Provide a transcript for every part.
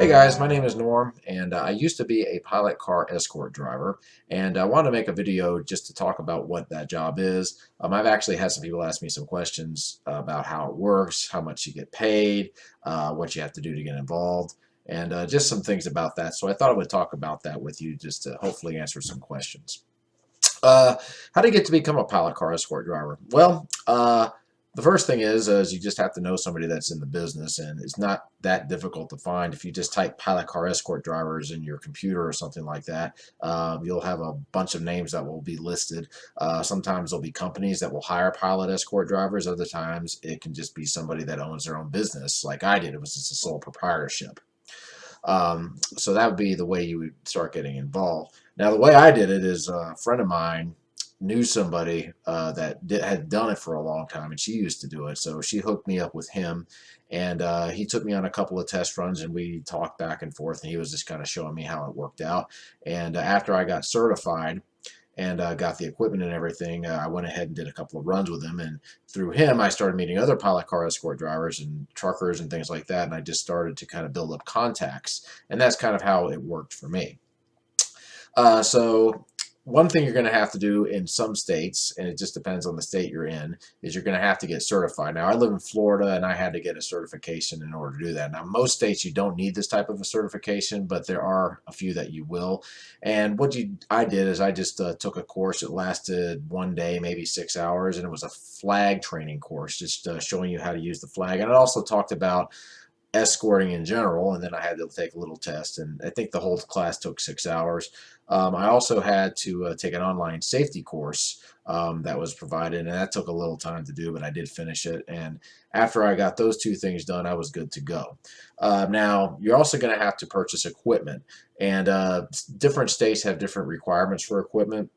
Hey guys, my name is Norm, and I used to be a pilot car escort driver, and I wanted to make a video just to talk about what that job is. I've actually had some people ask me some questions about how it works, how much you get paid, what you have to do to get involved, and just some things about that. So I thought I would talk about that with you just to hopefully answer some questions. Uh, how do you get to become a pilot car escort driver? Well, the first thing is you just have to know somebody that's in the business, and it's not that difficult to find. If you just type pilot car escort drivers in your computer or something like that, you'll have a bunch of names that will be listed. Sometimes there'll be companies that will hire pilot escort drivers. Other times it can just be somebody that owns their own business, like I did. It was just a sole proprietorship. So that would be the way you would start getting involved. Now, the way I did it is a friend of mine knew somebody had done it for a long time, and she used to do it. So she hooked me up with him, and he took me on a couple of test runs, and we talked back and forth, and he was just kind of showing me how it worked out. And after I got certified, and got the equipment and everything, I went ahead and did a couple of runs with him. And through him, I started meeting other pilot car escort drivers and truckers and things like that. And I just started to kind of build up contacts. And that's kind of how it worked for me. So one thing you're going to have to do in some states, and it just depends on the state you're in, is you're going to have to get certified. Now, I live in Florida, and I had to get a certification in order to do that. Now, most states you don't need this type of a certification, but there are a few that you will. And I did is I just took a course. It lasted one day, maybe 6 hours, and it was a flag training course, just showing you how to use the flag. And it also talked about escorting in general, and then I had to take a little test, and I think the whole class took 6 hours. I also had to take an online safety course that was provided, and that took a little time to do, but I did finish it. And after I got those two things done, I was good to go. Now, you're also going to have to purchase equipment, and different states have different requirements for equipment.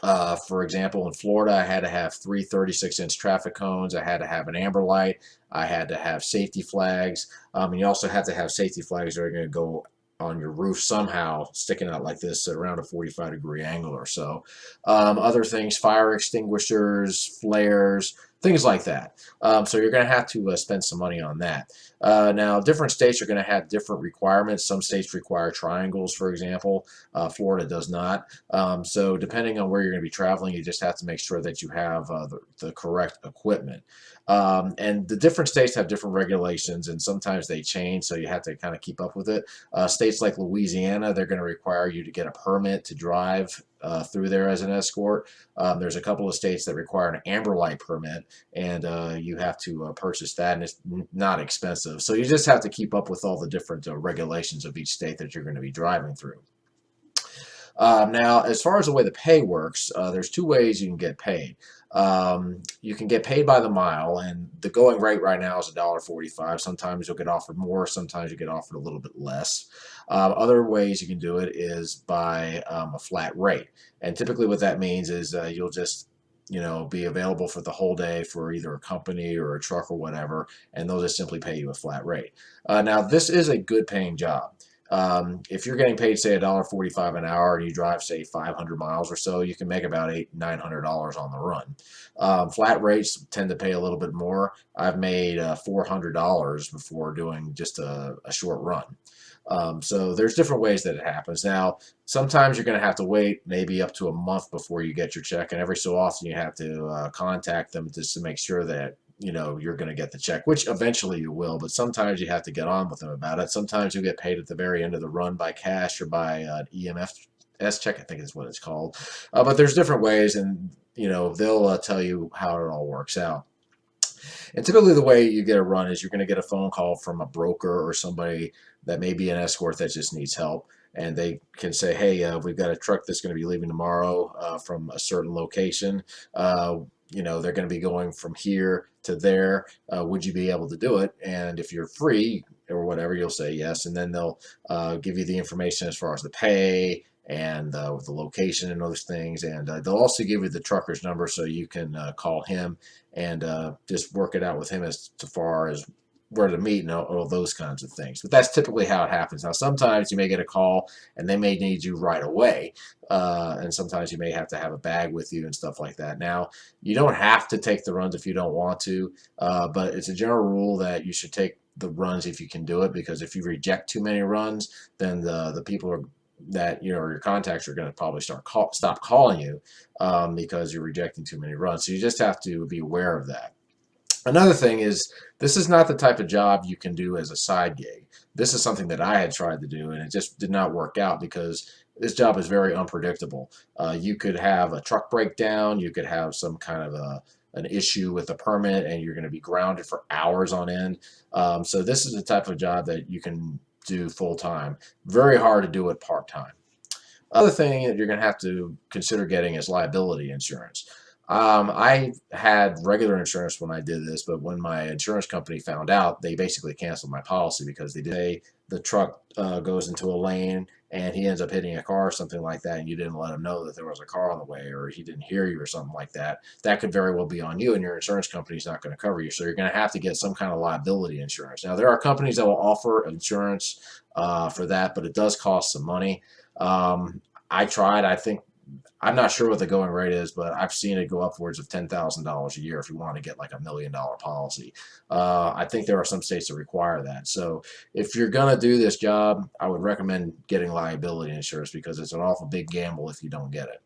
For example, in Florida, I had to have three 36-inch traffic cones. I had to have an amber light. I had to have safety flags. And you also have to have safety flags that are going to go on your roof somehow, sticking out like this at around a 45-degree angle or so. Other things, fire extinguishers, flares, things like that. So you're going to have to spend some money on that. Now, different states are going to have different requirements. Some states require triangles, for example. Florida does not. So depending on where you're going to be traveling, you just have to make sure that you have the correct equipment. And the different states have different regulations, and sometimes they change, so you have to kind of keep up with it. States like Louisiana, they're going to require you to get a permit to drive through there as an escort. There's a couple of states that require an amber light permit, and you have to purchase that, and it's not expensive. So you just have to keep up with all the different regulations of each state that you're going to be driving through. Now, as far as the way the pay works, there's two ways you can get paid. You can get paid by the mile, and the going rate right now is $1.45. Sometimes you'll get offered more, sometimes you get offered a little bit less. Other ways you can do it is by a flat rate. And typically what that means is you'll just be available for the whole day for either a company or a truck or whatever, and they'll just simply pay you a flat rate. Now, this is a good paying job. If you're getting paid, say, $1.45 an hour, and you drive, say, 500 miles or so, you can make about $900 on the run. Flat rates tend to pay a little bit more. I've made $400 before doing just a short run. So there's different ways that it happens. Now, sometimes you're going to have to wait maybe up to a month before you get your check, and every so often you have to contact them just to make sure that you're going to get the check, which eventually you will, but sometimes you have to get on with them about it. Sometimes you get paid at the very end of the run by cash or by EMS check, I think is what it's called. But there's different ways, and they'll tell you how it all works out. And typically the way you get a run is you're going to get a phone call from a broker or somebody that may be an escort that just needs help. And they can say, hey, we've got a truck that's going to be leaving tomorrow from a certain location. They're going to be going from here to there. Would you be able to do it? And if you're free or whatever, you'll say yes. And then they'll give you the information as far as the pay and the location and those things. And they'll also give you the trucker's number so you can call him and just work it out with him as far as where to meet and all those kinds of things. But that's typically how it happens. Now, sometimes you may get a call and they may need you right away. And sometimes you may have to have a bag with you and stuff like that. Now, you don't have to take the runs if you don't want to, but it's a general rule that you should take the runs if you can do it, because if you reject too many runs, then the people are that your contacts are going to probably stop calling you because you're rejecting too many runs. So you just have to be aware of that. Another thing is, this is not the type of job you can do as a side gig. This is something that I had tried to do, and it just did not work out because this job is very unpredictable. You could have a truck breakdown, you could have some kind of an issue with a permit, and you're going to be grounded for hours on end. So this is the type of job that you can do full time. Very hard to do it part time. Other thing that you're going to have to consider getting is liability insurance. I had regular insurance when I did this, but when my insurance company found out, they basically canceled my policy because they did say the truck goes into a lane and he ends up hitting a car or something like that, and you didn't let him know that there was a car on the way, or he didn't hear you or something like that. That could very well be on you, and your insurance company is not going to cover you. So you're going to have to get some kind of liability insurance. Now, there are companies that will offer insurance for that, but it does cost some money. I tried. I think I'm not sure what the going rate is, but I've seen it go upwards of $10,000 a year if you want to get like $1 million policy. I think there are some states that require that. So if you're going to do this job, I would recommend getting liability insurance because it's an awful big gamble if you don't get it.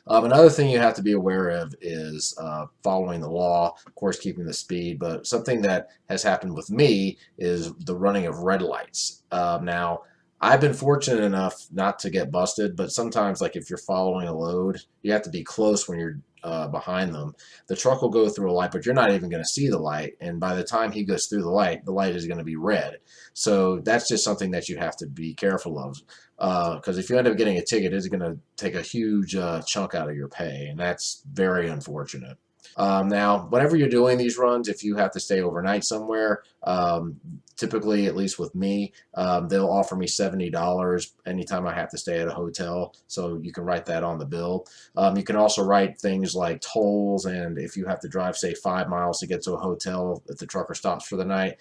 Another thing you have to be aware of is following the law, of course, keeping the speed. But something that has happened with me is the running of red lights. Now, I've been fortunate enough not to get busted, but sometimes, like if you're following a load, you have to be close when you're behind them. The truck will go through a light, but you're not even going to see the light. And by the time he goes through the light is going to be red. So that's just something that you have to be careful of. Because if you end up getting a ticket, it's going to take a huge chunk out of your pay, and that's very unfortunate. Now, whenever you're doing these runs, if you have to stay overnight somewhere, typically, at least with me, they'll offer me $70 anytime I have to stay at a hotel. So you can write that on the bill. You can also write things like tolls, and if you have to drive, say, 5 miles to get to a hotel, if the trucker stops for the night,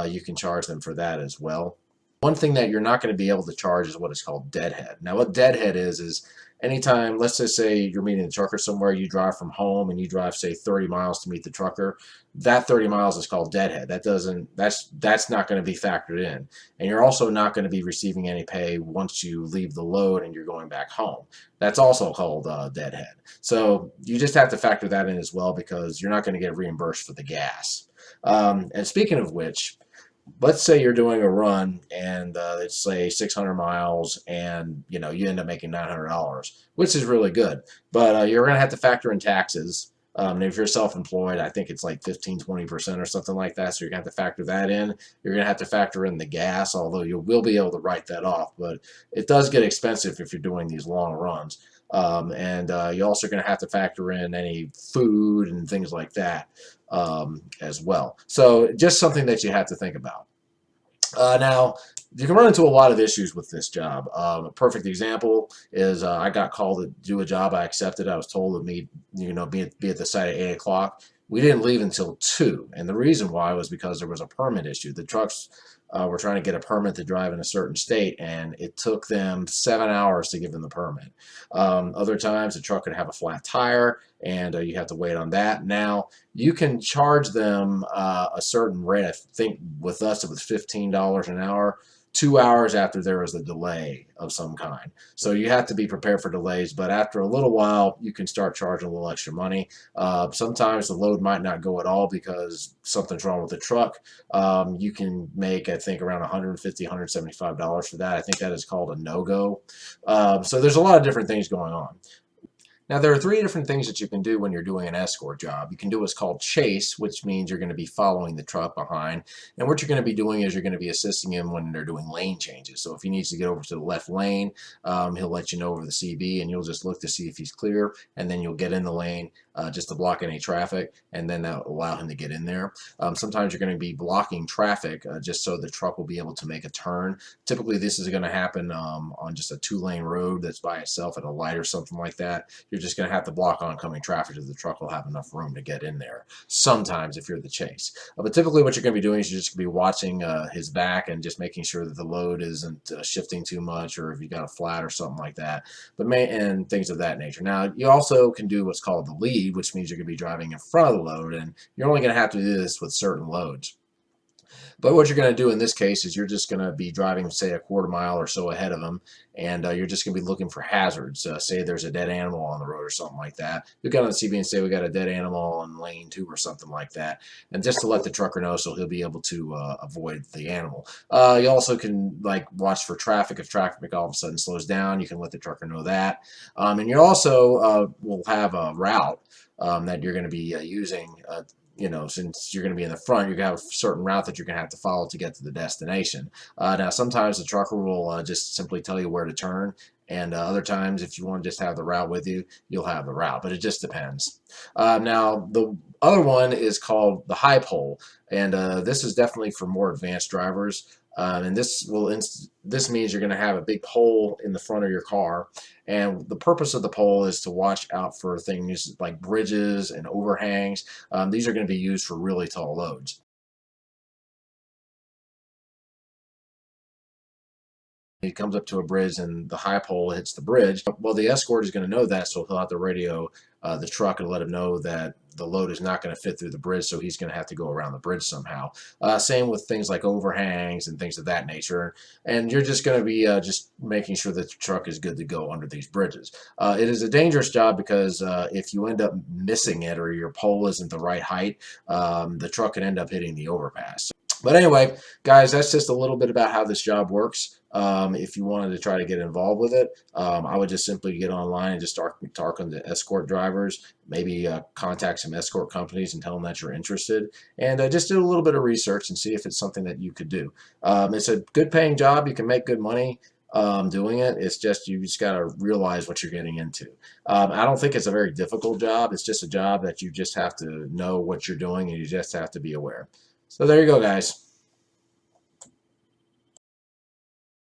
you can charge them for that as well. One thing that you're not going to be able to charge is what is called deadhead. Now, what deadhead is anytime, let's just say you're meeting the trucker somewhere, you drive from home and you drive, say, 30 miles to meet the trucker. That 30 miles is called deadhead. That's not going to be factored in. And you're also not going to be receiving any pay once you leave the load and you're going back home. That's also called deadhead. So you just have to factor that in as well, because you're not going to get reimbursed for the gas. And speaking of which, let's say you're doing a run and it's say 600 miles, and you end up making $900, which is really good, but you're going to have to factor in taxes. And if you're self-employed, I think it's like 15-20% or something like that, so you're going to have to factor that in. You're going to have to factor in the gas, although you will be able to write that off, but it does get expensive if you're doing these long runs. And you're also going to have to factor in any food and things like that as well. So just something that you have to think about. Now, you can run into a lot of issues with this job. A perfect example is I got called to do a job. I accepted. I was told to meet, be at the site at 8 o'clock. We didn't leave until 2, and the reason why was because there was a permit issue. The trucks were trying to get a permit to drive in a certain state, and it took them 7 hours to give them the permit. Other times, the truck could have a flat tire, and you have to wait on that. Now, you can charge them a certain rate. I think with us it was $15 an hour. 2 hours after there was a delay of some kind. So you have to be prepared for delays, but after a little while, you can start charging a little extra money. Sometimes the load might not go at all because something's wrong with the truck. You can make, I think, around $150, $175 for that. I think that is called a no-go. So there's a lot of different things going on. Now, there are 3 different things that you can do when you're doing an escort job. You can do what's called chase, which means you're going to be following the truck behind. And what you're going to be doing is you're going to be assisting him when they're doing lane changes. So if he needs to get over to the left lane, he'll let you know over the CB, and you'll just look to see if he's clear. And then you'll get in the lane just to block any traffic, and then that will allow him to get in there. Sometimes you're going to be blocking traffic just so the truck will be able to make a turn. Typically, this is going to happen on just a 2-lane road that's by itself at a light or something like that. you're just going to have to block oncoming traffic so the truck will have enough room to get in there. Sometimes if you're the chase. But typically what you're going to be doing is you're just going to be watching his back and just making sure that the load isn't shifting too much, or if you got a flat or something like that, and things of that nature. Now, you also can do what's called the lead, which means you're going to be driving in front of the load, and you're only going to have to do this with certain loads. But what you're going to do in this case is you're just going to be driving, say, a quarter mile or so ahead of them, and you're just going to be looking for hazards. Say there's a dead animal on the road or something like that. You get on the CB and say we got a dead animal in lane 2 or something like that, and just to let the trucker know so he'll be able to avoid the animal. You also can like watch for traffic. If traffic all of a sudden slows down, you can let the trucker know that. And you also will have a route that you're going to be using. Since you're going to be in the front, you're going to have a certain route that you're going to have to follow to get to the destination. Now, sometimes the trucker will just simply tell you where to turn, and other times, if you want to just have the route with you, you'll have the route, but it just depends. Now, the other one is called the high pole, and this is definitely for more advanced drivers. And this means you're going to have a big pole in the front of your car, and the purpose of the pole is to watch out for things like bridges and overhangs. These are going to be used for really tall loads. He comes up to a bridge and the high pole hits the bridge. Well, the escort is going to know that, so he'll have to radio the truck and let him know that the load is not going to fit through the bridge, so he's going to have to go around the bridge somehow. Same with things like overhangs and things of that nature. And you're just going to be just making sure that the truck is good to go under these bridges. It is a dangerous job because if you end up missing it or your pole isn't the right height, the truck can end up hitting the overpass. But anyway, guys, that's just a little bit about how this job works. If you wanted to try to get involved with it, I would just simply get online and just start talking to escort drivers, maybe contact some escort companies and tell them that you're interested, and just do a little bit of research and see if it's something that you could do. It's a good paying job. You can make good money doing it. It's just you just got to realize what you're getting into. I don't think it's a very difficult job. It's just a job that you just have to know what you're doing and you just have to be aware. So there you go, guys.